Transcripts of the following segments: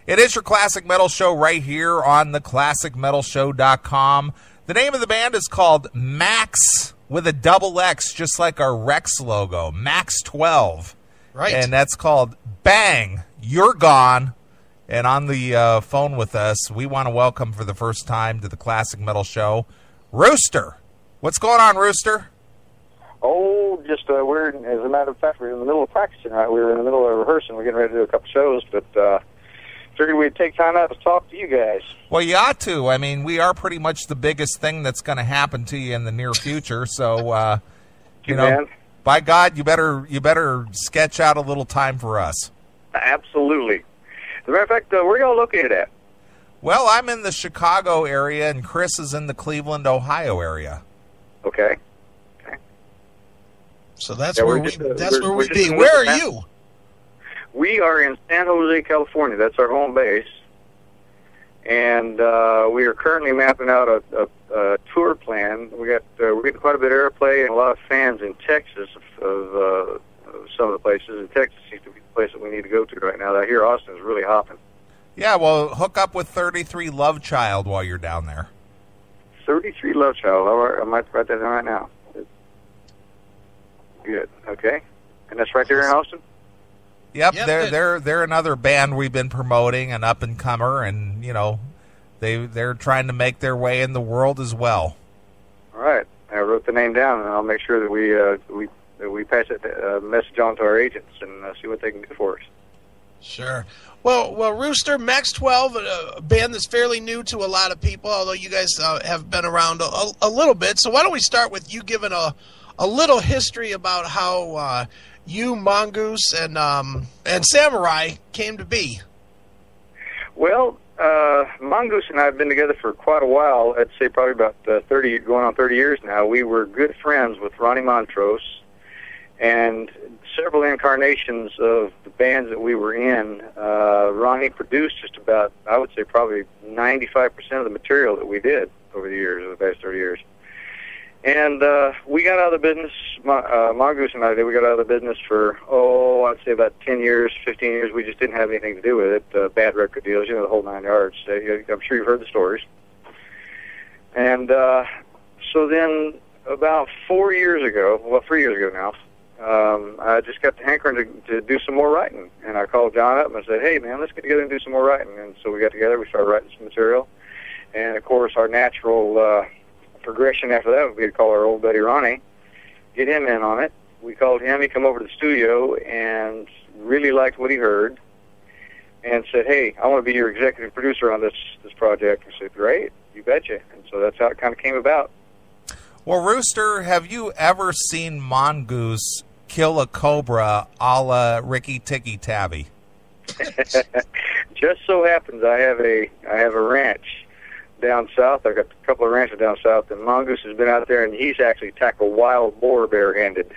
It is your Classic Metal Show right here on the ClassicMetalShow.com. The name of the band is called Max with a double X, just like our Rex logo, Maxx12. Right. And that's called Bang, You're Gone. And on the phone with us, we want to welcome for the first time to the Classic Metal Show, Rooster. What's going on, Rooster? Oh, just we're, as a matter of fact, we're in the middle of practicing, right? We were in the middle of rehearsing. We're getting ready to do a couple shows, but figured we'd take time out to talk to you guys. Well, you ought to. I mean, we are pretty much the biggest thing that's going to happen to you in the near future. So, you know, by God, you better sketch out a little time for us. Absolutely. As a matter of fact, where y'all located at? Well, I'm in the Chicago area, and Chris is in the Cleveland, Ohio area. Okay. So that's where we'd be. Where are you? We are in San Jose, California. That's our home base. And we are currently mapping out a tour plan. We're getting quite a bit of airplay and a lot of fans in Texas of some of the places. And Texas seems to be the place that we need to go to right now. I hear Austin is really hopping. Yeah, well, hook up with 33 Love Child while you're down there. 33 Love Child. All right, I might write that down right now. Good. Okay. And that's right there in Austin? Yep, they're another band we've been promoting, an up and comer, and you know, they're trying to make their way in the world as well. All right, I wrote the name down, and I'll make sure that we pass that message on to our agents and see what they can do for us. Sure. Well, Rooster, Maxx12, a band that's fairly new to a lot of people, although you guys have been around a little bit. So why don't we start with you giving a little history about how you, Mongoose, and Samurai came to be. Well, Mongoose and I have been together for quite a while. I'd say probably about 30 years now. We were good friends with Ronnie Montrose, and several incarnations of the bands that we were in. Ronnie produced just about, I would say, probably 95% of the material that we did over the years, over the past 30 years. And we got out of the business, Mongoose and I did, we got out of the business for, I'd say about 10 years, 15 years. We just didn't have anything to do with it. Bad record deals, the whole 9 yards. I'm sure you've heard the stories. And so then about 3 years ago now, I just got the hankering to do some more writing. And I called John up and I said, hey, man, let's get together and do some more writing. And so we got together, we started writing some material. And, of course, our natural progression after that would be to call our old buddy Ronnie, get him in on it. We called him, he come over to the studio and really liked what he heard and said, hey, I want to be your executive producer on this project. I said, great, you betcha. And so that's how it kind of came about. Well, Rooster, have you ever seen Mongoose kill a cobra a la Ricky Tikki Tavi? Just so happens I have a ranch down south. I've got a couple of ranches down south, and Mongoose has been out there, and he's actually tackled wild boar barehanded.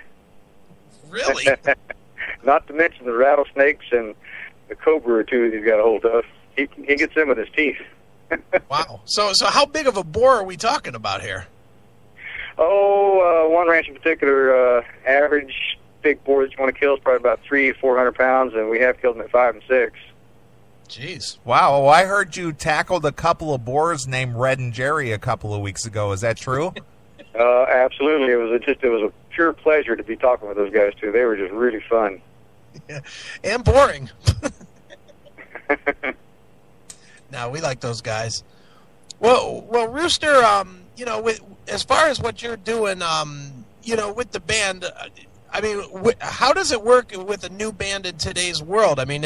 Really? Not to mention the rattlesnakes and the cobra or two that he's got a hold of. He gets in with his teeth. Wow. So how big of a boar are we talking about here? One ranch in particular, average big boar that you want to kill is probably about 300 to 400 pounds, and we have killed them at 5 and 6. Jeez. Wow. Well, I heard you tackled a couple of boars named Red and Jerry a couple of weeks ago. Is that true? Absolutely. It was a pure pleasure to be talking with those guys, too. They were just really fun. Yeah. And boring. No, we like those guys. Well, Rooster, as far as what you're doing, with the band, I mean, how does it work with a new band in today's world? I mean,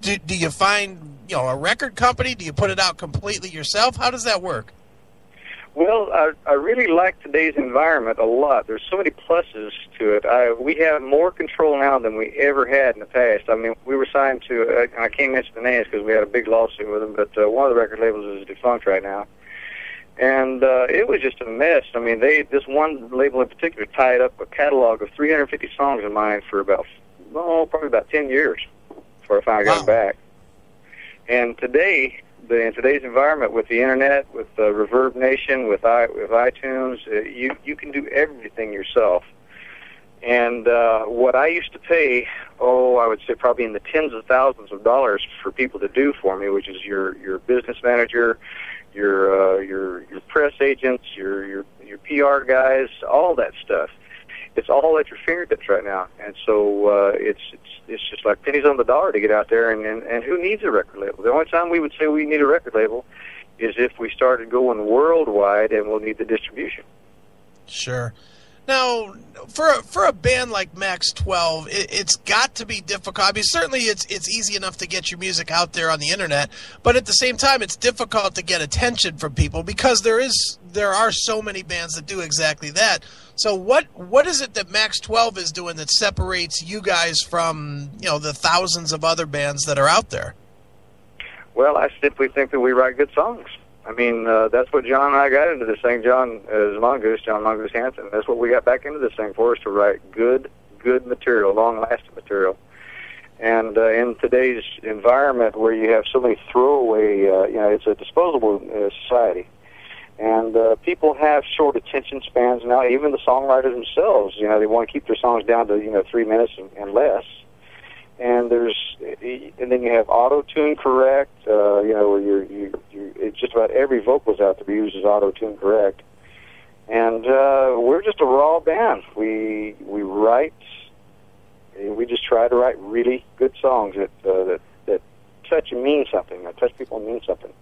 do you find, a record company? Do you put it out completely yourself? How does that work? Well, I really like today's environment a lot. There's so many pluses to it. We have more control now than we ever had in the past. I mean, we were signed to, I can't mention the names because we had a big lawsuit with them, but one of the record labels is defunct right now. And it was just a mess. I mean, this one label in particular tied up a catalog of 350 songs of mine for probably about 10 years before I finally got them back. And today, in today's environment with the internet, with Reverb Nation, with iTunes, you can do everything yourself. And what I used to pay, I would say probably in the tens of thousands of dollars for people to do for me, which is your business manager, your press agents, your PR guys, all that stuff. It's all at your fingertips right now, and so it's just like pennies on the dollar to get out there. And who needs a record label? The only time we would say we need a record label is if we started going worldwide, and we'll need the distribution. Sure. Now, for a band like Maxx12, it's got to be difficult. I mean, certainly it's easy enough to get your music out there on the internet, but at the same time, it's difficult to get attention from people because there are so many bands that do exactly that. So what is it that Maxx12 is doing that separates you guys from, the thousands of other bands that are out there? Well, I simply think that we write good songs. I mean, that's what John and I got into this thing. John is John Mongoose Hansen. That's what we got back into this thing for, is to write good material, long-lasting material. And in today's environment where you have so many throwaway, it's a disposable society. And people have short attention spans now, even the songwriters themselves. They want to keep their songs down to, 3 minutes and less. And then you have auto-tune correct, where it's just about every vocals out to be used as auto-tune correct. And we're just a raw band. We write, we just try to write really good songs that touch and mean something, that touch people and mean something.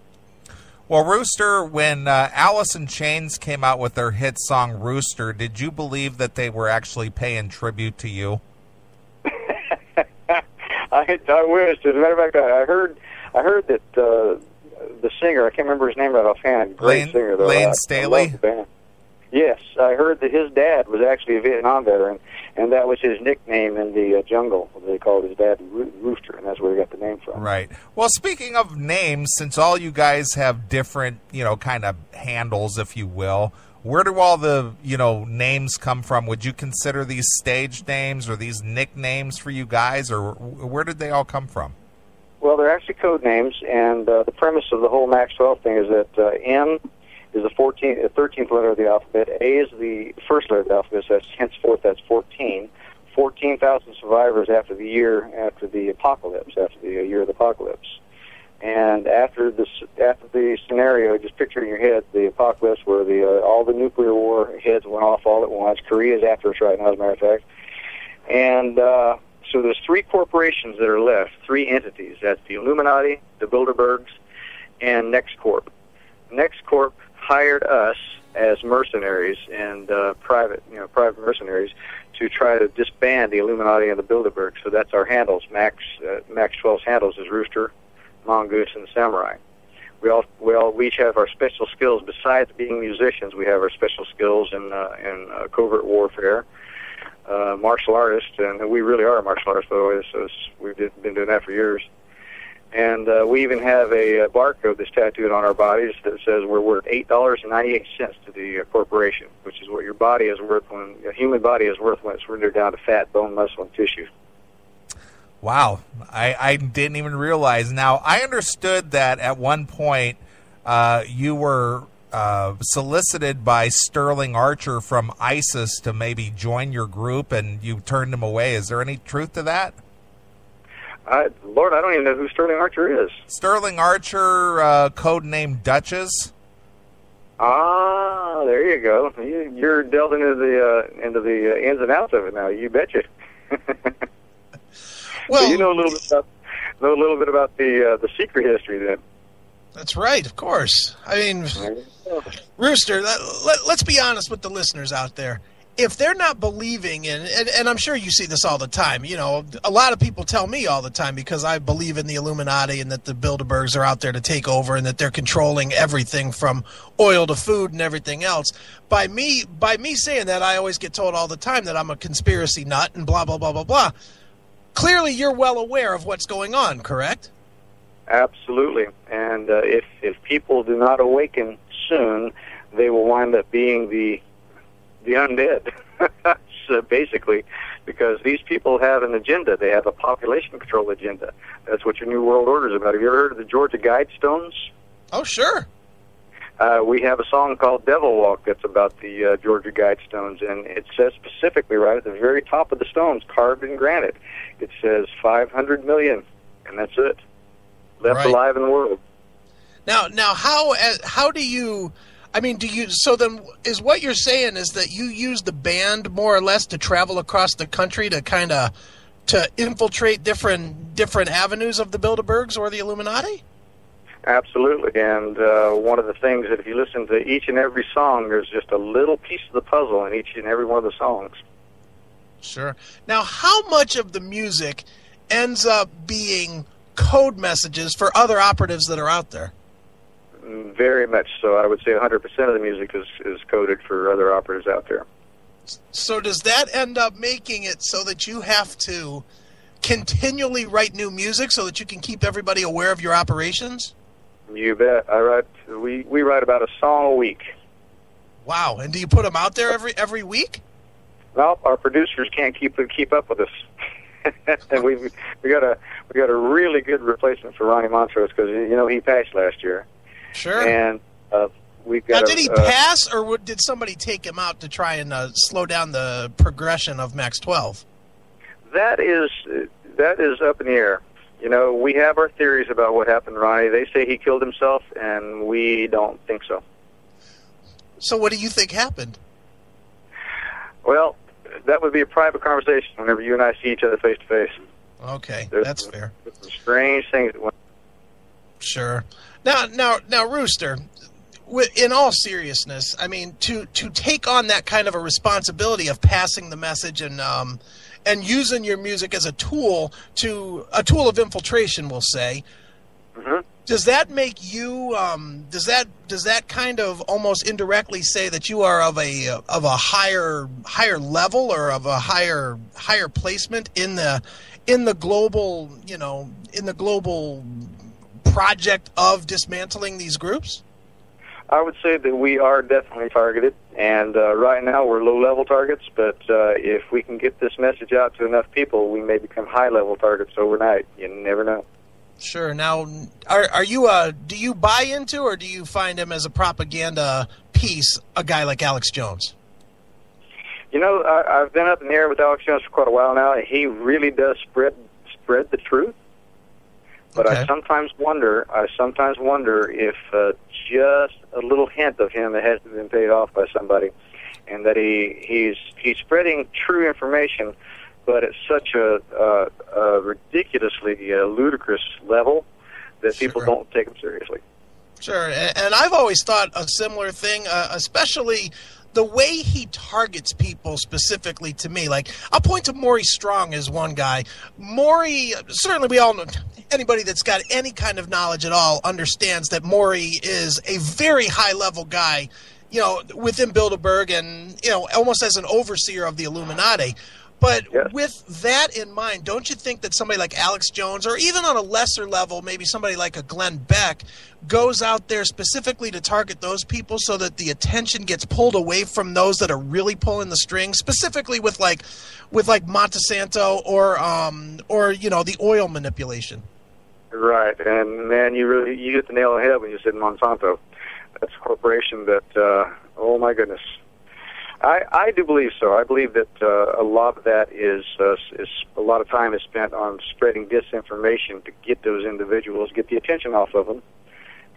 Well, Rooster, when Alice in Chains came out with their hit song Rooster, did you believe that they were actually paying tribute to you? I wish. As a matter of fact, I heard that the singer, I can't remember his name right offhand, great singer though. Lane Staley? I love the band. Yes, I heard that his dad was actually a Vietnam veteran, and that was his nickname in the jungle. They called his dad Rooster, and that's where he got the name from. Right. Well, speaking of names, since all you guys have different, kind of handles, if you will, where do all the, names come from? Would you consider these stage names or these nicknames for you guys, or where did they all come from? Well, they're actually code names, and the premise of the whole Maxx12 thing is that M is the 13th letter of the alphabet. A is the first letter of the alphabet, so henceforth that's 14. 14,000 survivors after the apocalypse, after the year of the apocalypse. And after the scenario, just picture in your head the apocalypse where all the nuclear war heads went off all at once. Korea's after us right now, as a matter of fact. And so there's 3 corporations that are left, 3 entities. That's the Illuminati, the Bilderbergs, and NextCorp. NextCorp hired us as mercenaries and private mercenaries to try to disband the Illuminati and the Bilderbergs. So that's our handles. Maxx12's handles is Rooster, Mongoose, and Samurai. We each have our special skills. Besides being musicians, we have our special skills in covert warfare, martial artists, and we really are martial artists, by the way. So we've been doing that for years. And we even have a barcode that's tattooed on our bodies that says we're worth $8.98 to the corporation, which is what your body is worth when a human body is worth when it's rendered down to fat, bone, muscle, and tissue. Wow, I didn't even realize. Now, I understood that at one point you were solicited by Sterling Archer from ISIS to maybe join your group, and you turned him away. Is there any truth to that? Lord, I don't even know who Sterling Archer is. Sterling Archer, codename Duchess. Ah, there you go. You're delved into the ins and outs of it now. You betcha. Well, so you know a little bit about the secret history then. That's right, of course. I mean, Rooster, let's be honest with the listeners out there. If they're not believing in, and I'm sure you see this all the time, a lot of people tell me all the time because I believe in the Illuminati and that the Bilderbergs are out there to take over and that they're controlling everything from oil to food and everything else. By me saying that, I always get told all the time that I'm a conspiracy nut and blah, blah, blah, blah, blah. Clearly, you're well aware of what's going on, correct? Absolutely. And if people do not awaken soon, they will wind up being the undead, so basically, because these people have an agenda. They have a population control agenda. That's what your New World Order is about. Have you ever heard of the Georgia Guidestones? Oh, sure. We have a song called Devil Walk that's about the Georgia Guidestones, and it says specifically right at the very top of the stones, carved in granite, it says 500 million, and that's it. Left alive in the world. Now, how do you? I mean, do you? So then, is what you're saying is that you use the band more or less to travel across the country to kind of to infiltrate different avenues of the Bilderbergs or the Illuminati? Absolutely, and one of the things that if you listen to each and every song, there's just a little piece of the puzzle in each and every one of the songs. Sure. Now, how much of the music ends up being code messages for other operatives that are out there? Very much so. I would say 100% of the music is coded for other operatives out there. So does that end up making it so that you have to continually write new music so that you can keep everybody aware of your operations? You bet. We write about a song a week. Wow. And do you put them out there every week? Well, our producers can't keep up with us. And we got a really good replacement for Ronnie Montrose because he passed last year. Sure. And we've got. Now, did he pass, or did somebody take him out to try and slow down the progression of Max12? That is up in the air. We have our theories about what happened to Ronnie. They say he killed himself, and we don't think so. So what do you think happened? Well, that would be a private conversation whenever you and I see each other face to face. Okay, that's fair. Some strange things that went. Sure. Now, Rooster, in all seriousness, I mean, to take on that kind of a responsibility of passing the message and using your music as a tool of infiltration, we'll say. Mm-hmm. Does that make you? Does that kind of almost indirectly say that you are of a higher level or of a higher placement in the global project of dismantling these groups? I would say that we are definitely targeted, and right now we're low-level targets, but if we can get this message out to enough people, we may become high-level targets overnight. You never know. Sure. Now, are you do you buy into, or do you find him as a propaganda piece, a guy like Alex Jones? I've been up in the air with Alex Jones for quite a while now. He really does spread the truth. But okay. I sometimes wonder if just a little hint of him that hasn't been paid off by somebody, and that he's spreading true information, but at such a ridiculously ludicrous level that people don't take him seriously. Sure, and I've always thought a similar thing, especially the way he targets people specifically to me. Like, I'll point to Maury Strong as one guy. Maury, certainly we all know, anybody that's got any kind of knowledge at all understands that Maury is a very high-level guy, within Bilderberg and, almost as an overseer of the Illuminati. But yes. With that in mind, don't you think that somebody like Alex Jones, or even on a lesser level, maybe somebody like a Glenn Beck, goes out there specifically to target those people so that the attention gets pulled away from those that are really pulling the strings, specifically with Monsanto or the oil manipulation? Right, and man, you hit the nail on the head when you said Monsanto. That's a corporation that, oh my goodness. I do believe so. I believe that a lot of that is a lot of time is spent on spreading disinformation to get those individuals, get the attention off of them,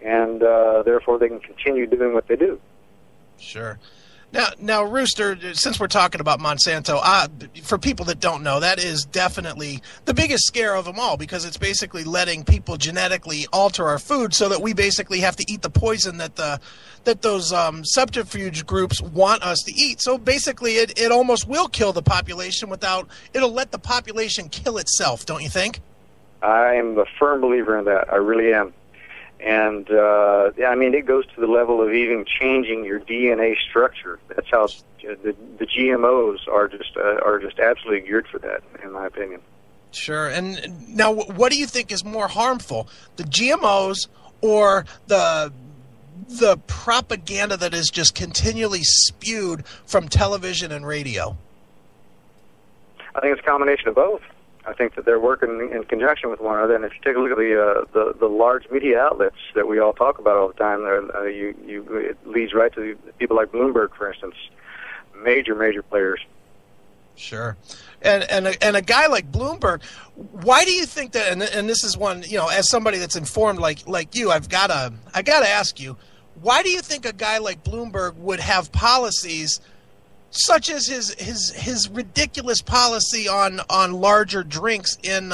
and therefore they can continue doing what they do. Sure. Now, Rooster, since we're talking about Monsanto, for people that don't know, that is definitely the biggest scare of them all, because it's basically letting people genetically alter our food so that we basically have to eat the poison that those subterfuge groups want us to eat. So basically, it almost will kill the population it'll let the population kill itself, don't you think? I am a firm believer in that. I really am. And, it goes to the level of even changing your DNA structure. That's how the GMOs are just absolutely geared for that, in my opinion. Sure. And now, what do you think is more harmful, the GMOs or the propaganda that is just continually spewed from television and radio? I think it's a combination of both. I think that they're working in conjunction with one another. And if you take a look at the large media outlets that we all talk about all the time, it leads right to people like Bloomberg, for instance, major players. Sure. And a guy like Bloomberg, why do you think that? And this is one, as somebody that's informed like you, I gotta ask you, why do you think a guy like Bloomberg would have policies such as his ridiculous policy on larger drinks in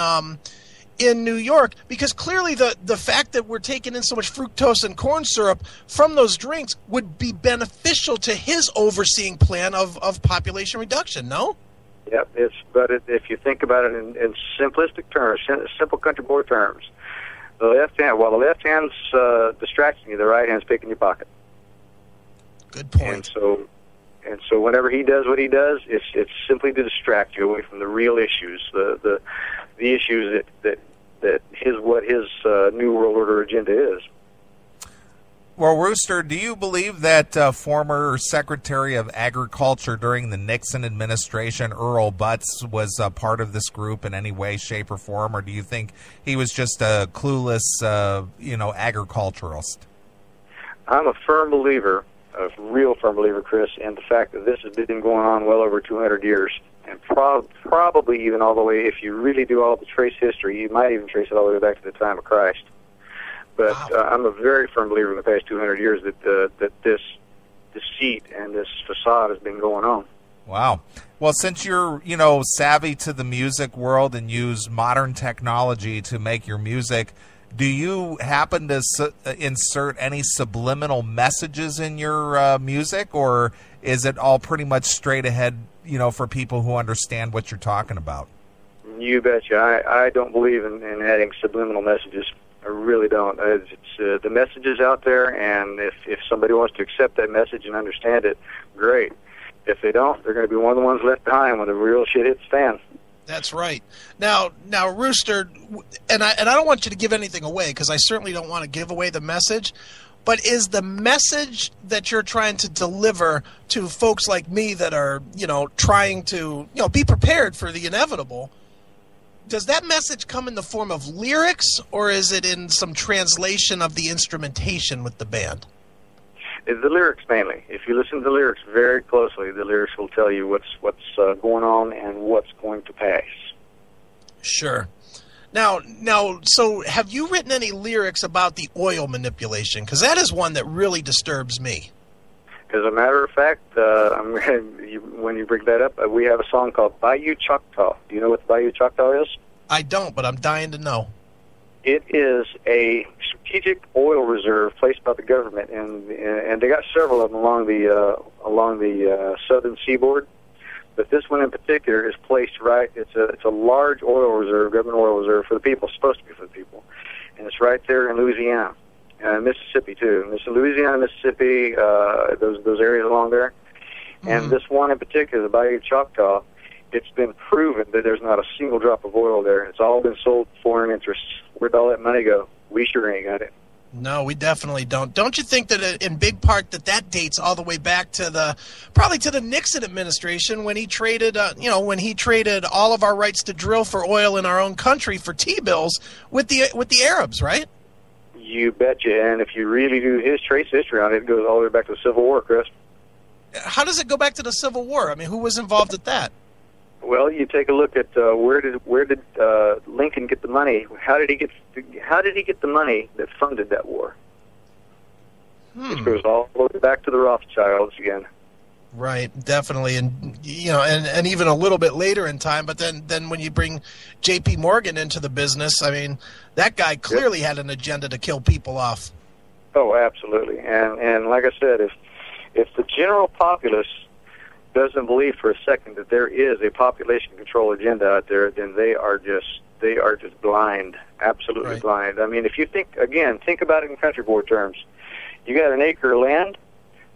New York? Because clearly the fact that we're taking in so much fructose and corn syrup from those drinks would be beneficial to his overseeing plan of population reduction, no? Yep, if you think about it in simplistic terms, simple country boy terms, while the left hand's distracting you, the right hand's picking your pocket. Good point. And so whenever he does what he does, it's simply to distract you away from the real issues, the issues that his New World Order agenda is. Well, Rooster, do you believe that former Secretary of Agriculture during the Nixon administration, Earl Butz, was part of this group in any way, shape, or form, or do you think he was just a clueless, agriculturalist? I'm a real firm believer, Chris, in the fact that this has been going on well over 200 years, and probably even all the way, if you really do all the trace history, you might even trace it all the way back to the time of Christ. But I'm a very firm believer in the past 200 years that this deceit and this facade has been going on. Wow. Well, since you're, savvy to the music world and use modern technology to make your music, do you happen to insert any subliminal messages in your music, or is it all pretty much straight ahead, for people who understand what you're talking about? You betcha. I don't believe in adding subliminal messages. I really don't. The message is out there, and if somebody wants to accept that message and understand it, great. If they don't, they're going to be one of the ones left behind when the real shit hits the fan. That's right. Now, Rooster, and I don't want you to give anything away, because I certainly don't want to give away the message, but is the message that you're trying to deliver to folks like me that are, trying to, be prepared for the inevitable, does that message come in the form of lyrics, or is it in some translation of the instrumentation with the band? The lyrics mainly. If you listen to the lyrics very closely, the lyrics will tell you what's going on and what's going to pass. Sure. Now, so have you written any lyrics about the oil manipulation? Because that is one that really disturbs me. As a matter of fact, when you bring that up, we have a song called Bayou Choctaw. Do you know what the Bayou Choctaw is? I don't, but I'm dying to know. It is a strategic oil reserve placed by the government, and they got several of them along the southern seaboard. But this one in particular is placed right. It's a large oil reserve, government oil reserve for the people. It's supposed to be for the people, and it's right there in Louisiana. Mississippi too. Louisiana, Mississippi, those areas along there. And this one in particular, the Bayou Choctaw, it's been proven that there's not a single drop of oil there. It's all been sold to foreign interests. Where'd all that money go? We sure ain't got it. No, we definitely don't. Don't you think that in big part that dates all the way back to probably to the Nixon administration when he traded, when he traded all of our rights to drill for oil in our own country for T-bills with the Arabs, right? You betcha. And if you really do his trace history on it, it goes all the way back to the Civil War, Chris. How does it go back to the Civil War? I mean, who was involved at that? Well, you take a look at where did Lincoln get the money? How did he get the money that funded that war? It goes all the way back to the Rothschilds again. Right, definitely, and and even a little bit later in time. But then when you bring J.P. Morgan into the business, I mean, that guy clearly had an agenda to kill people off. Oh, absolutely, and like I said, if the general populace doesn't believe for a second that there is a population control agenda out there, then they are just blind, absolutely blind. I mean, if you think about it in country boy terms. You got an acre of land.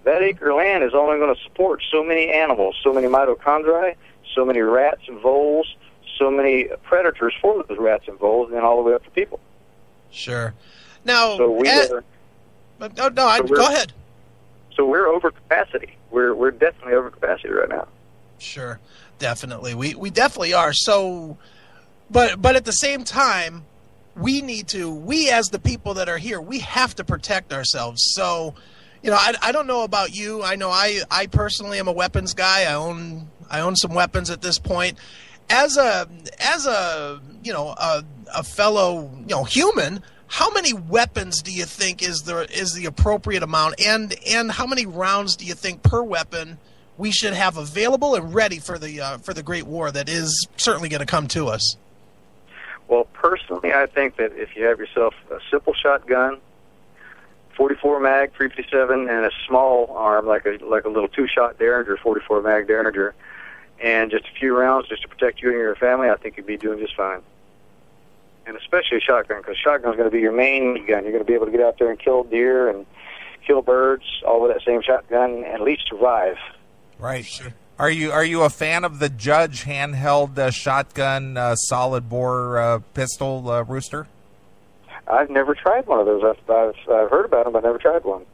That acre of land is only going to support so many animals, so many mitochondria, so many rats and voles, so many predators for those rats and voles, and then all the way up to people. Sure. Now, go ahead. So we're over capacity. We're definitely over capacity right now. Sure, definitely. We definitely are. So But at the same time, we as the people that are here, we have to protect ourselves. So, I don't know about you. I know I personally am a weapons guy. I own some weapons at this point. As a fellow human, how many weapons do you think is the appropriate amount, and how many rounds do you think per weapon we should have available and ready for the great war that is certainly going to come to us? Well, personally, I think that if you have yourself a simple shotgun, 44 mag, 357, and a small arm like a little 2-shot Derringer, 44 mag Derringer, and just a few rounds just to protect you and your family, I think you'd be doing just fine. And especially a shotgun, because shotgun's going to be your main gun. You're going to be able to get out there and kill deer and kill birds, all with that same shotgun, and at least survive. Right. Sure. Are you a fan of the Judge handheld shotgun solid bore pistol, Rooster? I've never tried one of those. I've heard about them, but I've never tried one.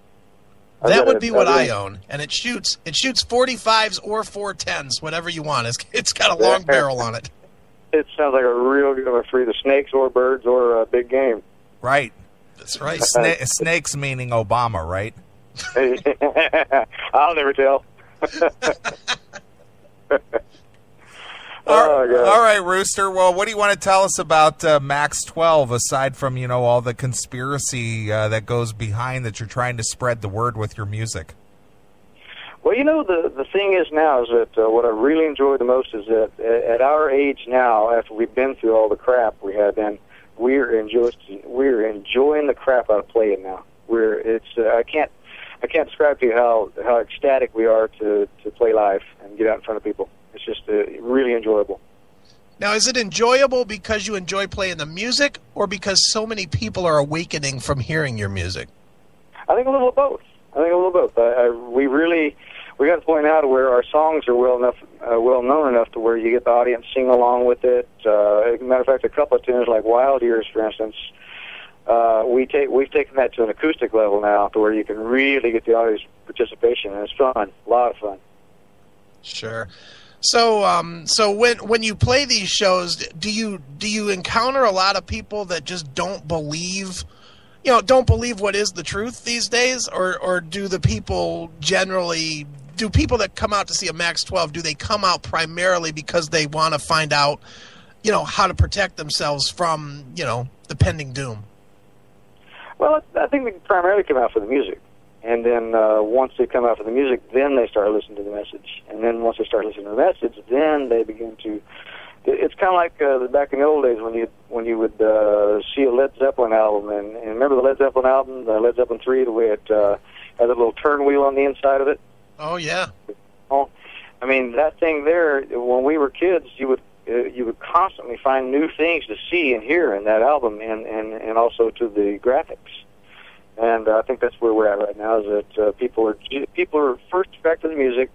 That would be what I own, and it shoots 45s or 410s, whatever you want. It's got a long barrel on it. It sounds like a real good one for either snakes or birds or big game. Right. That's right. Snakes meaning Obama, right? I'll never tell. All right, Rooster. Well, what do you want to tell us about MAX12, aside from, all the conspiracy that goes behind that you're trying to spread the word with your music? Well, the thing is now is that what I really enjoy the most is that at our age now, after we've been through all the crap we had then, we're enjoying the crap out of playing now. I can't describe to you how ecstatic we are to play live and get out in front of people. It's just really enjoyable. Now, is it enjoyable because you enjoy playing the music, or because so many people are awakening from hearing your music? I think a little of both. We got to the point now to where our songs are well known enough to where you get the audience sing along with it. As a matter of fact, a couple of tunes like Wild Years, for instance, we've taken that to an acoustic level now to where you can really get the audience participation, and it's fun, a lot of fun. Sure. So when you play these shows, do you encounter a lot of people that just don't believe what is the truth these days, or do the people generally? Do people that come out to see a MAX12, do they come out primarily because they want to find out, how to protect themselves from, the pending doom? Well, I think they primarily come out for the music. And then once they come out for the music, then they start listening to the message. And then once they start listening to the message, then they begin to... It's kind of like back in the old days when you would see a Led Zeppelin album. And remember the Led Zeppelin album, the Led Zeppelin 3, the way it had a little turn wheel on the inside of it? Oh, yeah. Oh, I mean, that thing there, when we were kids, you would constantly find new things to see and hear in that album, and also to the graphics. And I think that's where we're at right now, is that people are first attracted to the music,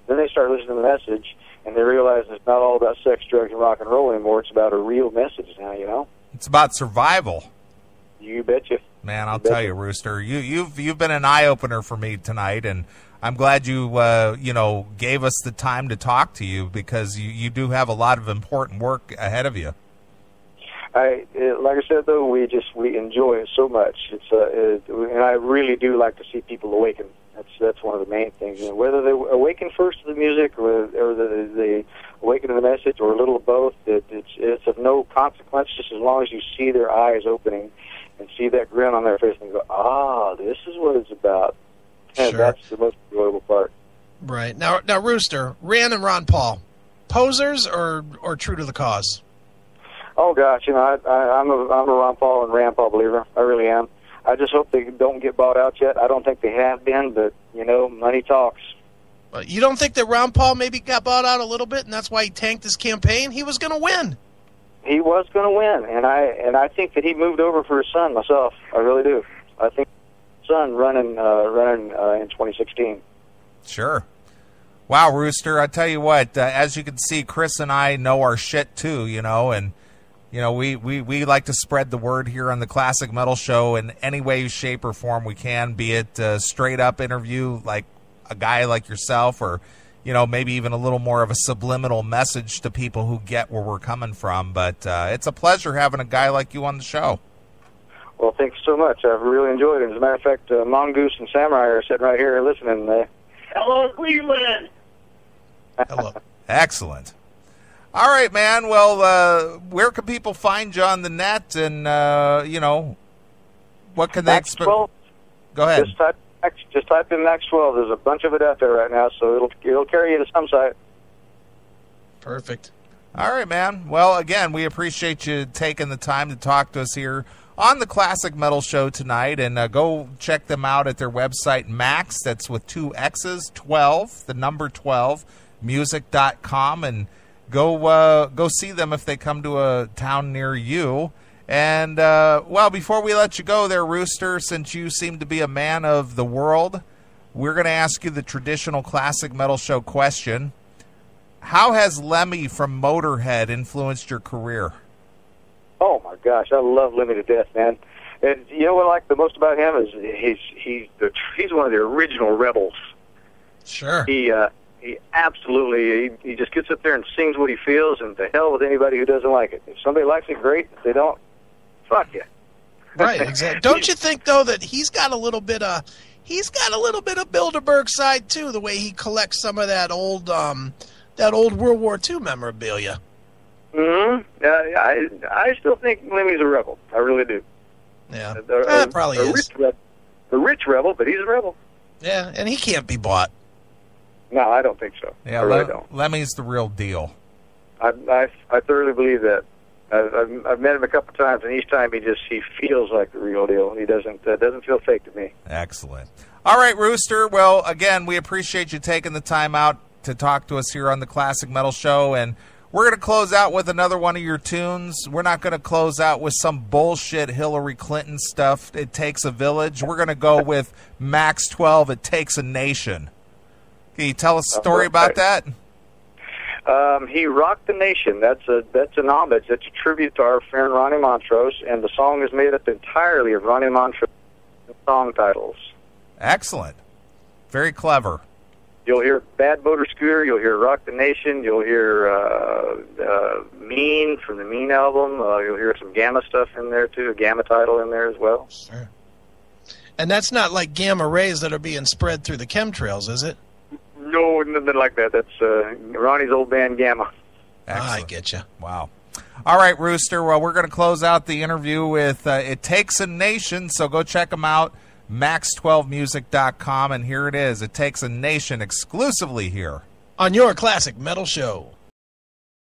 then they start listening to the message, and they realize it's not all about sex, drugs, and rock and roll anymore. It's about a real message now, It's about survival. You betcha. Man, I'll tell you, Rooster, you've been an eye-opener for me tonight, and I'm glad you gave us the time to talk to you, because you do have a lot of important work ahead of you. Like I said, though, we enjoy it so much. And I really do like to see people awaken. That's one of the main things. Whether they awaken first to the music, or they awaken to the message, or a little of both, it's of no consequence. Just as long as you see their eyes opening and see that grin on their face, and go, this is what it's about. And sure. That's the most enjoyable part. Right. Now, Rooster, Rand and Ron Paul, posers or true to the cause? Oh gosh, I'm a Ron Paul and Rand Paul believer. I really am. I just hope they don't get bought out yet. I don't think they have been, but money talks. You don't think that Ron Paul maybe got bought out a little bit, and that's why he tanked his campaign? He was going to win. He was going to win, and I think that he moved over for his son myself. I really do. I think his son running in 2016. Sure. Wow, Rooster, I tell you what, as you can see, Chris and I know our shit too, and we like to spread the word here on the Classic Metal Show in any way, shape, or form we can, be it a straight-up interview like a guy like yourself, or maybe even a little more of a subliminal message to people who get where we're coming from. But it's a pleasure having a guy like you on the show. Well, thanks so much. I've really enjoyed it. As a matter of fact, Mongoose and Samurai are sitting right here listening. Hello, Cleveland. Hello. Excellent. All right, man. Well, where can people find you on the net, and what can they expect? Go ahead. Just type in Max12. There's a bunch of it out there right now, so it'll carry you to some site. Perfect. All right, man. Well, again, we appreciate you taking the time to talk to us here on the Classic Metal Show tonight, and go check them out at their website, Max, that's with 2 X's, 12, the number 12, music.com, and go see them if they come to a town near you. And, before we let you go there, Rooster, since you seem to be a man of the world, we're going to ask you the traditional Classic Metal Show question. How has Lemmy from Motorhead influenced your career? Oh, my gosh, I love Lemmy to death, man. And you know what I like the most about him is he's one of the original rebels. Sure. He absolutely, he just gets up there and sings what he feels, and to hell with anybody who doesn't like it. If somebody likes it, great. If they don't, fuck you. Right, exactly. Don't you think, though, that he's got a little bit of Bilderberg side, too, the way he collects some of that old World War II memorabilia? Mm-hmm. I still think Lemmy's a rebel. I really do. Yeah, probably is. A rich rebel, but he's a rebel. Yeah, and he can't be bought. No, I don't think so. Yeah, I really don't. Lemmy's the real deal. I thoroughly believe that. I've met him a couple times, and each time he feels like the real deal. He doesn't feel fake to me. Excellent. All right, Rooster. Well, again, we appreciate you taking the time out to talk to us here on the Classic Metal Show, and we're going to close out with another one of your tunes. We're not going to close out with some bullshit Hillary Clinton stuff, It Takes a Village. We're going to go with Max12, It Takes a Nation. Can you tell us a story about that? He rocked the nation. That's an homage. That's a tribute to our friend Ronnie Montrose, and the song is made up entirely of Ronnie Montrose song titles. Excellent. Very clever. You'll hear Bad Motor Scooter. You'll hear Rock the Nation. You'll hear Mean from the Mean album. You'll hear some Gamma stuff in there, too, a Gamma title in there as well. Sure. And that's not like gamma rays that are being spread through the chemtrails, is it? No, nothing like that. That's Ronnie's old band Gamma. Excellent. I get you. Wow. All right, Rooster. Well, we're going to close out the interview with It Takes a Nation, so go check them out. Max12music.com, and here it is. It Takes a Nation exclusively here on your Classic Metal Show.